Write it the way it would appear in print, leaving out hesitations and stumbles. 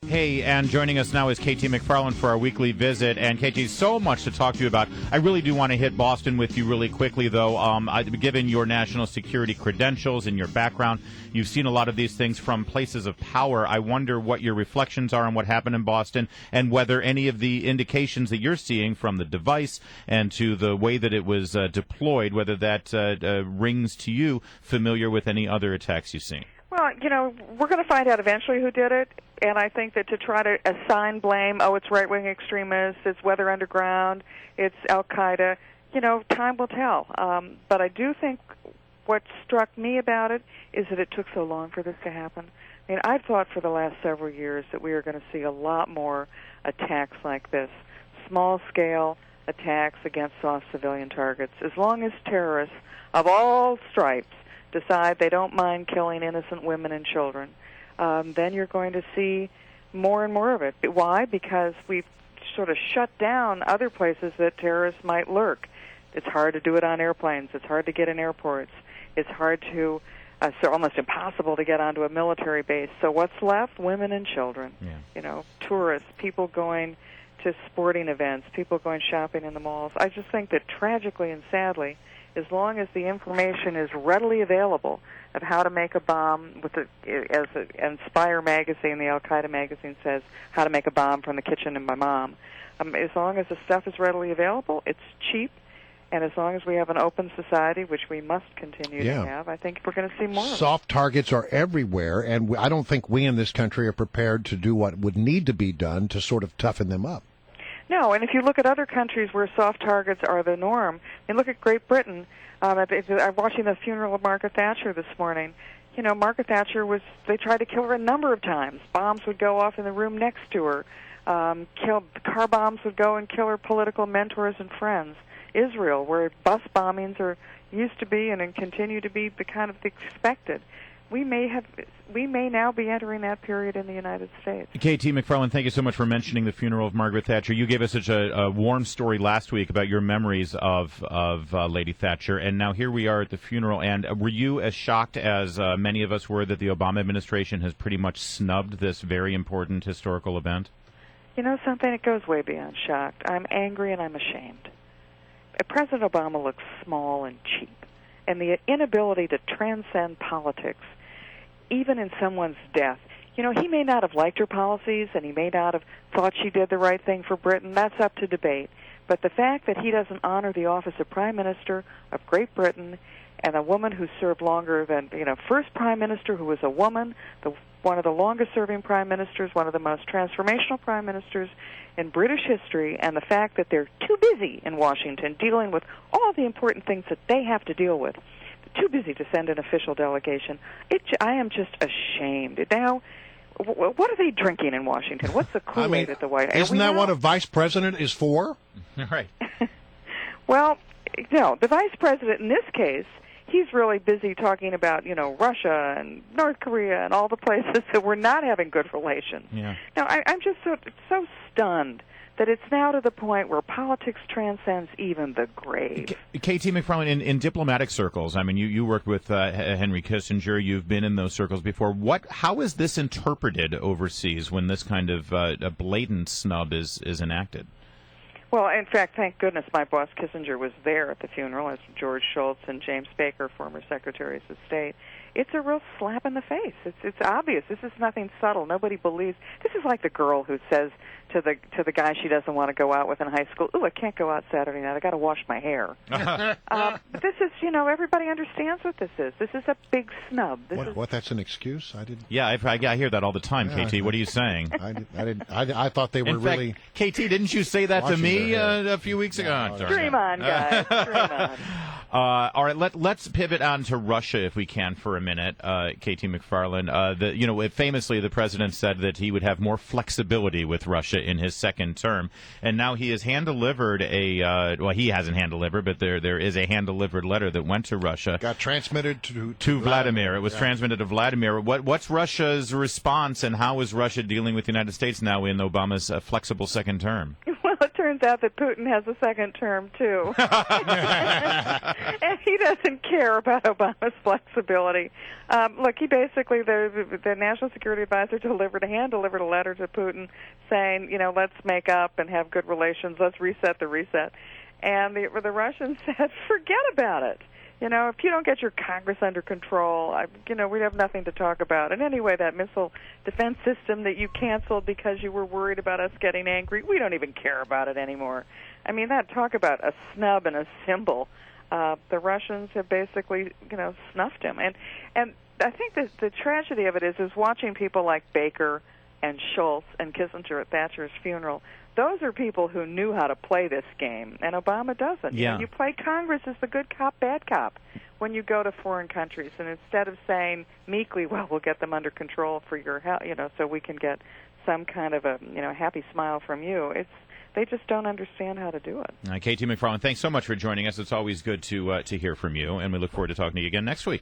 Hey, and joining us now is KT McFarland for our weekly visit. And KT, so much to talk to you about. I really do want to hit Boston with you really quickly, though. Given your national security credentials and your background, you've seen a lot of these things from places of power. I wonder what your reflections are on what happened in Boston and whether any of the indications that you're seeing from the device and to the way that it was deployed, whether that rings to you familiar with any other attacks you've seen. Well, we're going to find out eventually who did it, and I think that to try to assign blame, it's right-wing extremists, it's Weather Underground, it's Al-Qaeda, time will tell. But I do think what struck me about it is that it took so long for this to happen. I mean, I've thought for the last several years that we are going to see a lot more attacks like this, small-scale attacks against soft civilian targets, as long as terrorists of all stripes decide they don't mind killing innocent women and children, then you're going to see more and more of it. Why? Because we've sort of shut down other places that terrorists might lurk. It's hard to do it on airplanes. It's hard to get in airports. It's hard to, almost impossible to get onto a military base. So what's left? Women and children. Yeah. Tourists, people going to sporting events, people going shopping in the malls. I just think that tragically and sadly, as long as the information is readily available of how to make a bomb, as Inspire magazine, the Al-Qaeda magazine says, how to make a bomb from the kitchen of my mom, as long as the stuff is readily available, it's cheap, and as long as we have an open society, which we must continue to have, I think we're going to see more. Soft targets are everywhere, and I don't think we in this country are prepared to do what would need to be done to sort of toughen them up. No, and if you look at other countries where soft targets are the norm, look at Great Britain. I'm watching the funeral of Margaret Thatcher this morning. Margaret Thatcher they tried to kill her a number of times. Bombs would go off in the room next to her. Car bombs would go and kill her political mentors and friends. Israel, where bus bombings used to be and continue to be the kind of expected. We may now be entering that period in the United States. KT McFarland, thank you so much for mentioning the funeral of Margaret Thatcher. You gave us such a warm story last week about your memories of Lady Thatcher, and now here we are at the funeral. And were you as shocked as many of us were that the Obama administration has pretty much snubbed this very important historical event? You know something? It goes way beyond shocked. I'm angry and I'm ashamed. President Obama looks small and cheap, and the inability to transcend politics even in someone's death. He may not have liked her policies, and he may not have thought she did the right thing for Britain. That's up to debate. But the fact that he doesn't honor the office of Prime Minister of Great Britain, and a woman who served longer than, first Prime Minister who was a woman, one of the longest-serving Prime Ministers, one of the most transformational Prime Ministers in British history, and the fact that they're too busy in Washington dealing with all the important things that they have to deal with, too busy to send an official delegation. I am just ashamed. Now, what are they drinking in Washington? What's the Kool-Aid at the White House? Isn't that what a vice president is for? Right. Well, no, the vice president in this case, he's really busy talking about, Russia and North Korea and all the places that we're not having good relations. Yeah. Now, I'm just so stunned that it's now to the point where politics transcends even the grave. KT McFarland, in diplomatic circles, you worked with Henry Kissinger. You've been in those circles before. How is this interpreted overseas when this kind of a blatant snub is enacted? Well, in fact, thank goodness my boss Kissinger was there at the funeral, as George Shultz and James Baker, former Secretaries of State. It's a real slap in the face. It's obvious. This is nothing subtle. Nobody believes. This is like the girl who says to the guy she doesn't want to go out with in high school, "Ooh, I can't go out Saturday night. I got to wash my hair." This is, everybody understands what this is. This is a big snub. What? That's an excuse? I didn't. Yeah, I hear that all the time. Yeah, KT, what are you saying? I thought they were in fact, KT, didn't you say that to me a few weeks ago? Dream on, guys. Dream on. All right, let's pivot on to Russia if we can for a minute, KT McFarland. Famously, the president said that he would have more flexibility with Russia in his second term, and now he has hand-delivered he hasn't hand-delivered, but there is a hand-delivered letter that went to Russia. Got transmitted to Vladimir. It was transmitted to Vladimir. What's Russia's response, and how is Russia dealing with the United States now in Obama's flexible second term? Well, it turns out that Putin has a second term, too. And he doesn't care about Obama's flexibility. Look, he basically, the National Security Advisor delivered a letter to Putin saying, let's make up and have good relations, let's reset the reset. And the Russians said, forget about it. If you don't get your Congress under control, we'd have nothing to talk about. And anyway, that missile defense system that you canceled because you were worried about us getting angry, we don't even care about it anymore. I mean, talk about a snub and a symbol. The Russians have basically, snuffed him. And I think the tragedy of it is watching people like Baker and Schultz and Kissinger at Thatcher's funeral. Those are people who knew how to play this game, and Obama doesn't. Yeah. You play Congress as the good cop, bad cop when you go to foreign countries, and instead of saying meekly, well, we'll get them under control for your help, so we can get some kind of a, happy smile from you. They just don't understand how to do it. KT McFarland, thanks so much for joining us. It's always good to hear from you, and we look forward to talking to you again next week.